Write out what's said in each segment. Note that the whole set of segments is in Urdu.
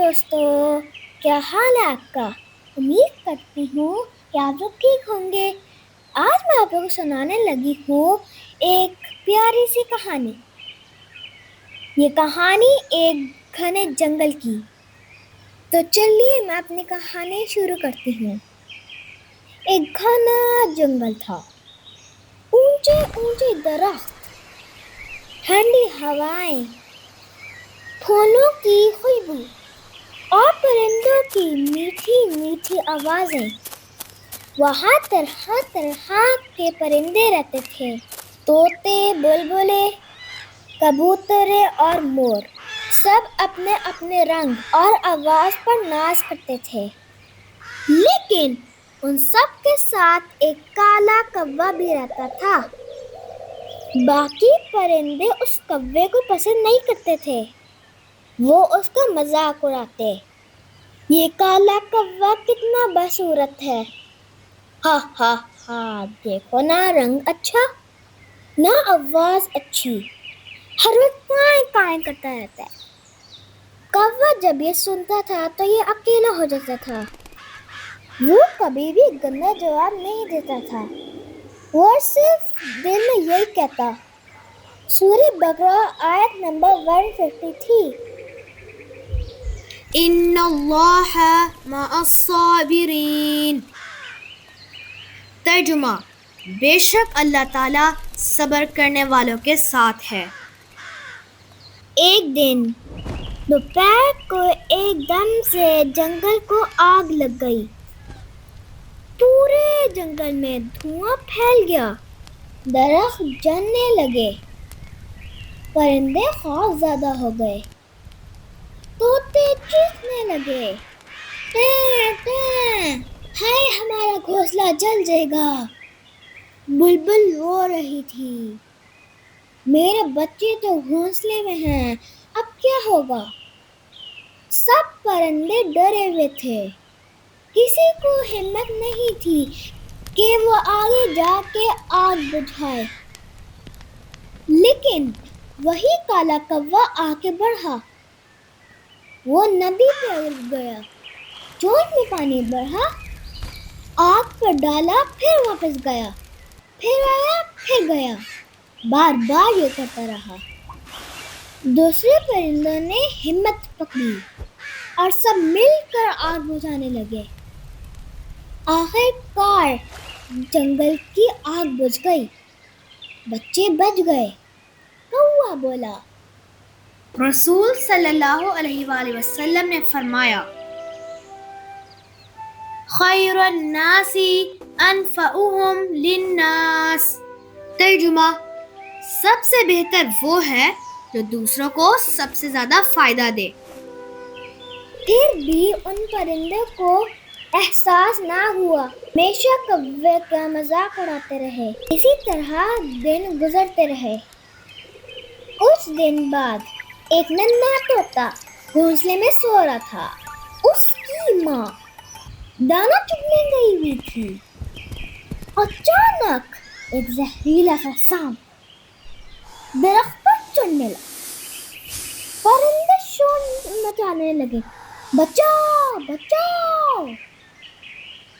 دوستو، کیا حال ہے آپ کا؟ امید کرتی ہوں کہ آپ لوگ ٹھیک ہوں گے۔ آج میں آپ لوگوں کو سنانے لگی ہوں ایک پیاری سی کہانی۔ یہ کہانی ایک گھنے جنگل کی۔ تو چلیے میں اپنی کہانی شروع کرتی ہوں۔ ایک گھنا جنگل تھا، اونچے اونچے درخت، ٹھنڈی ہوائیں، پھولوں کی خوشبو اور پرندوں کی میٹھی میٹھی آوازیں۔ وہاں طرح طرح کے پرندے رہتے تھے، طوطے، بلبلے، کبوترے اور مور۔ سب اپنے اپنے رنگ اور آواز پر ناز کرتے تھے، لیکن ان سب کے ساتھ ایک کالا کوا بھی رہتا تھا۔ باقی پرندے اس کوے کو پسند نہیں کرتے تھے، وہ اس کا مذاق اڑاتے۔ یہ کالا کوا کتنا بدصورت ہے، ہا ہا ہا، دیکھو نہ رنگ اچھا نہ آواز اچھی، ہر وقت کائیں کائیں کرتا رہتا ہے۔ کوا جب یہ سنتا تھا تو یہ اکیلا ہو جاتا تھا۔ وہ کبھی بھی گندا جواب نہیں دیتا تھا، وہ صرف دل میں یہی کہتا۔ سورہ بقرہ آیت نمبر 153۔ ان اللہ مع الصابرین۔ ترجمہ: بے شک اللہ تعالیٰ صبر کرنے والوں کے ساتھ ہے۔ ایک دن دوپہر کو ایک دم سے جنگل کو آگ لگ گئی۔ پورے جنگل میں دھواں پھیل گیا، درخت جلنے لگے، پرندے خوف زدہ ہو گئے، طوطے چیخنے لگے، ٹیں ٹیں، ہائے ہمارا گھونسلہ جل جائے گا۔ بلبل رو رہی تھی، میرے بچے تو گھونسلے میں ہیں، اب کیا ہوگا؟ سب پرندے ڈرے ہوئے تھے، کسی کو ہمت نہیں تھی کہ وہ آگے جا کے آگ بجھائے۔ لیکن وہی کالا کوا آگے بڑھا۔ وہ ندی پہ گیا، چونچ میں پانی بھرا، آگ پر ڈالا، پھر واپس گیا، پھر آیا، پھر گیا، بار بار یہ کرتا رہا۔ دوسرے پرندوں نے ہمت پکڑی اور سب مل کر آگ بجھانے لگے۔ آخر کار جنگل کی آگ بجھ گئی، بچے بچ گئے۔ کوا بولا، رسول صلی اللہ علیہ وآلہ وسلم نے فرمایا، خیر الناس انفعهم للناس۔ ترجمہ: سب سے بہتر وہ ہے جو دوسروں کو سب سے زیادہ فائدہ دے۔ پھر بھی ان پرندوں کو احساس نہ ہوا، ہمیشہ کوے کا مذاق اڑاتے رہے۔ اسی طرح دن گزرتے رہے۔ کچھ دن بعد ایک ننھا طوطا گھونسلے میں سو رہا تھا۔ اس کی ماں دانا چگنے گئی ہوئی تھی۔ اچانک ایک زہریلا سا سانپ درخت پر چڑھنے لگا۔ پرندے شور مچانے لگے، بچاؤ بچاؤ!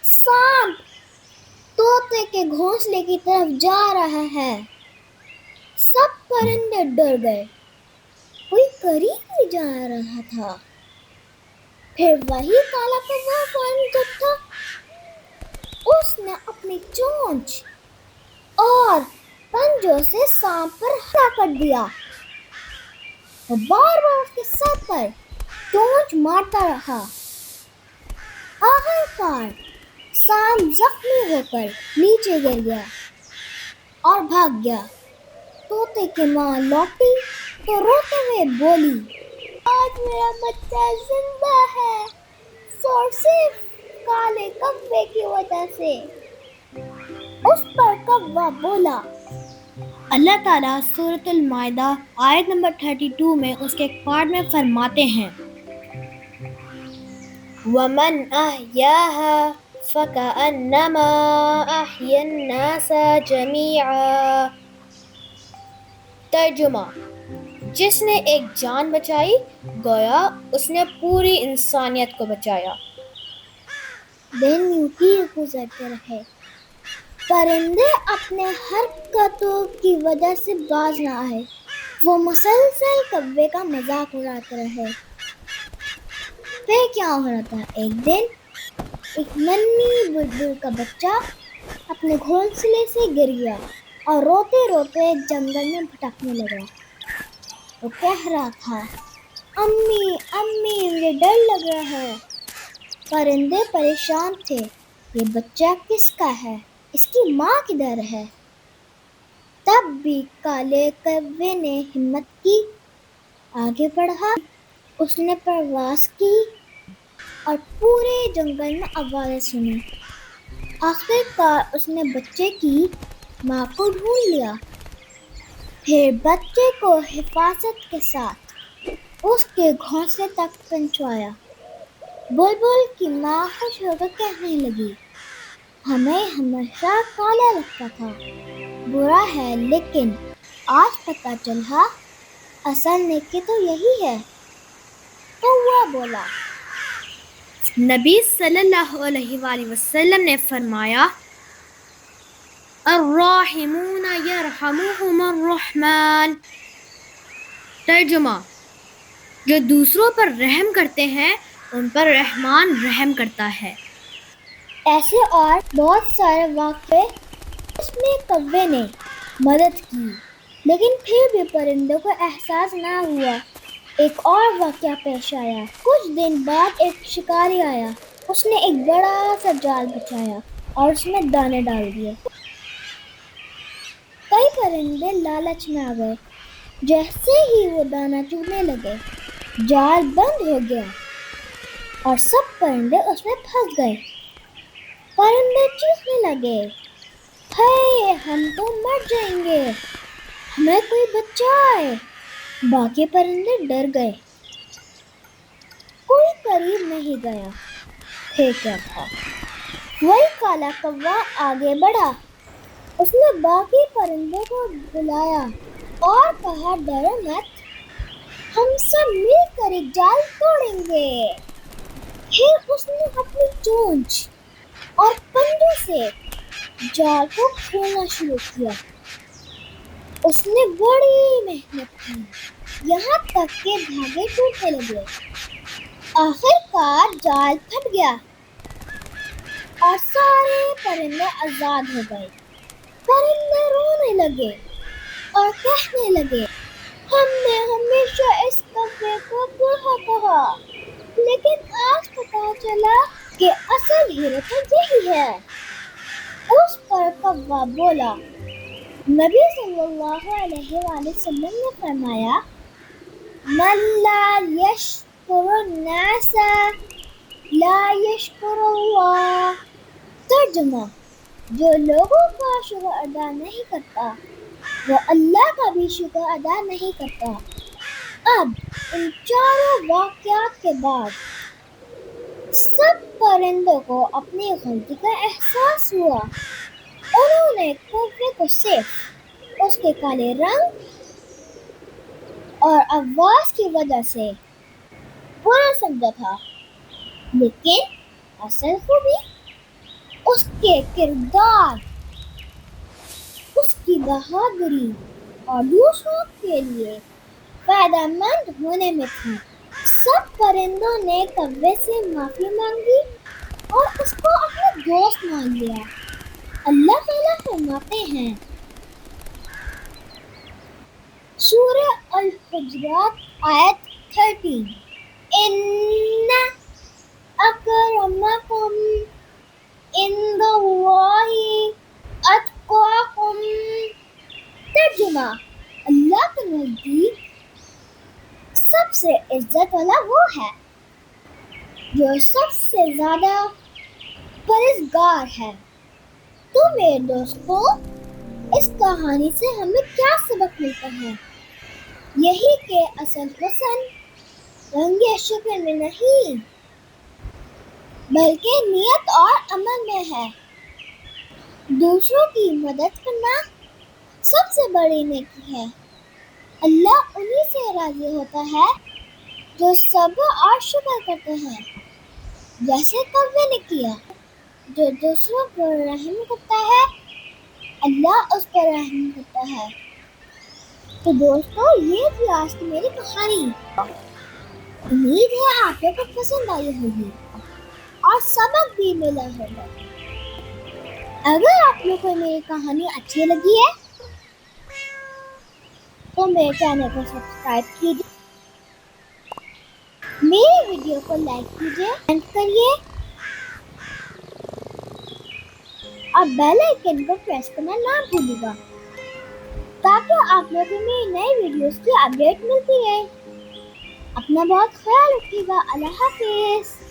سانپ طوطے کے گھونسلے کی طرف جا رہا ہے۔ سب پرندے ڈر گئے، کوئی قریب ہی جا رہا تھا۔ پھر وہی کالا کوا فوراً جگا۔ اس نے اپنی چونچ اور پنجوں سے سانپ پر حملہ کر دیا۔ وہ بار بار اس کے سر پر چونچ مارتا رہا۔ آخر کار سانپ زخمی ہو کر نیچے گر گیا اور بھاگ گیا۔ طوطے کی ماں لوٹی تو روتے ہوئے بولی، آج میرا بچہ زندہ ہے، صرف کالے کوے کی وجہ سے۔ اس پر کوا بولا۔ اللہ تعالیٰ سورۃ المائدہ آیت نمبر 32 میں اس کے ایک پارٹ میں فرماتے ہیں، وَمَنْ أَحْيَاهَا فَكَأَنَّمَا أَحْيَا النَّاسَ جَمِيعًا۔ ترجمہ: جس نے ایک جان بچائی گویا اس نے پوری انسانیت کو بچایا۔ دن یوں ہی گزرتے رہے۔ پرندے اپنے حرکتوں کی وجہ سے باز نہ آئے۔ وہ مسلسل کوے کا مذاق اڑاتے رہے۔ پھر کیا ہو رہا تھا، ایک دن ایک ننھی بلبل کا بچہ اپنے گھونسلے سے گر گیا اور روتے روتے جنگل میں بھٹکنے لگا۔ وہ کہہ رہا تھا، امی امی مجھے ڈر لگ رہا ہے۔ پرندے پریشان تھے، یہ بچہ کس کا ہے، اس کی ماں کدھر ہے؟ تب بھی کالے کوے نے ہمت کی، آگے بڑھا۔ اس نے پرواز کی اور پورے جنگل میں آوازیں سنی۔ آخر کار اس نے بچے کی ماں کو ڈھونڈ لیا۔ پھر بچے کو حفاظت کے ساتھ اس کے گھونسلے تک پہنچایا۔ بلبل کی ماں خوش ہو کر کہنے لگی، ہمیں ہمیشہ کالا لگتا تھا، برا ہے، لیکن آج پتہ چلا اصل نیکی تو یہی ہے۔ کوا بولا، نبی صلی اللہ علیہ وآلہ وسلم نے فرمایا، الراحمون یرحمہم الرحمن۔ ترجمہ، جو دوسروں پر رحم کرتے ہیں ان پر رحمان رحم کرتا ہے۔ ایسے اور بہت سارے واقعے اس میں کوے نے مدد کی، لیکن پھر بھی پرندوں کو احساس نہ ہوا۔ ایک اور واقعہ پیش آیا۔ کچھ دن بعد ایک شکاری آیا۔ اس نے ایک بڑا سا جال بچھایا اور اس میں دانے ڈال دیے۔ کئی پرندے لالچ میں آ گئے۔ جیسے ہی وہ دانا چگنے لگے، جال بند ہو گیا اور سب پرندے اس میں پھنس گئے۔ پرندے چیخنے لگے، ہائے ہم تو مر جائیں گے، ہمیں کوئی بچائے۔ باقی پرندے ڈر گئے، کوئی قریب نہیں گیا۔ پھر کیا تھا، وہی کالا کوا آگے بڑھا۔ اس نے باقی پرندوں کو بلایا اور کہا، ڈرو مت، ہم سب مل کر ایک جال توڑیں گے۔ پھر اس نے اپنی چونچ اور پنجوں سے جال کو کھولنا شروع کیا۔ اس نے بڑی محنت کی، یہاں تک کہ دھاگے ٹوٹنے لگے۔ آخر کار جال پھٹ گیا اور سارے پرندے آزاد ہو گئے۔ پرندے رونے لگے اور کہنے لگے، ہم نے ہمیشہ اس کوے کو برا کہا، لیکن آج پتہ چلا کہ اصل ہیرو تو یہی ہے۔ اس پر کوا بولا، نبی صلی اللہ علیہ وآلہ وسلم نے فرمایا، من لا یشکر الناس لا یشکر اللہ۔ ترجمہ، جو لوگوں کا شکر ادا نہیں کرتا وہ اللہ کا بھی شکر ادا نہیں کرتا۔ اب ان چاروں واقعات کے بعد سب پرندوں کو اپنی غلطی کا احساس ہوا۔ انہوں نے کوے کو صرف اس کے کالے رنگ اور آواز کی وجہ سے برا سمجھا تھا، لیکن اصل خوبی اس کے کردار، اس کی بہادری اور دوسروں کے لیے فائدہ مند ہونے میں تھی۔ سب پرندوں نے کوے سے معافی مانگی اور اس کو اپنا دوست مان لیا۔ اللہ تعالیٰ فرماتے ہیں، سورہ الحجرات آیت 13، ان اکرمکم عند اللہ اتقاکم۔ ترجمہ، اللہ کے نزدیک سب سے عزت والا وہ ہے جو سب سے زیادہ پرہیزگار ہے۔ تو میرے دوستو، اس کہانی سے ہمیں کیا سبق ملتا ہے؟ یہی کہ اصل حسن رنگ شکل میں نہیں بلکہ نیت اور عمل میں ہے۔ دوسروں کی مدد کرنا سب سے بڑی نیکی ہے۔ اللہ انہی سے راضی ہوتا ہے جو صبر اور شکر کرتے ہیں، جیسے کوے نے کیا۔ جو دوسروں پر رحم کرتا ہے اللہ اس پر رحم کرتا ہے۔ تو دوستو، یہ تھی آج کی میری کہانی۔ امید ہے آپ لوگوں کو پسند آئی ہوگی اور سبق بھی ملا ہوگا۔ اگر آپ لوگوں کو میری کہانی اچھی لگی ہے تو میرے چینل کو سبسکرائب کیجیے، میری ویڈیو کو لائک کیجیے، کمنٹ کریے اور بیل آئیکن کو پریس کرنا نہ بھولیے گا تاکہ آپ لوگوں کو میری نئی ویڈیوز کی اپڈیٹ ملتی رہے۔ اپنا بہت خیال رکھیے گا۔ اللہ حافظ۔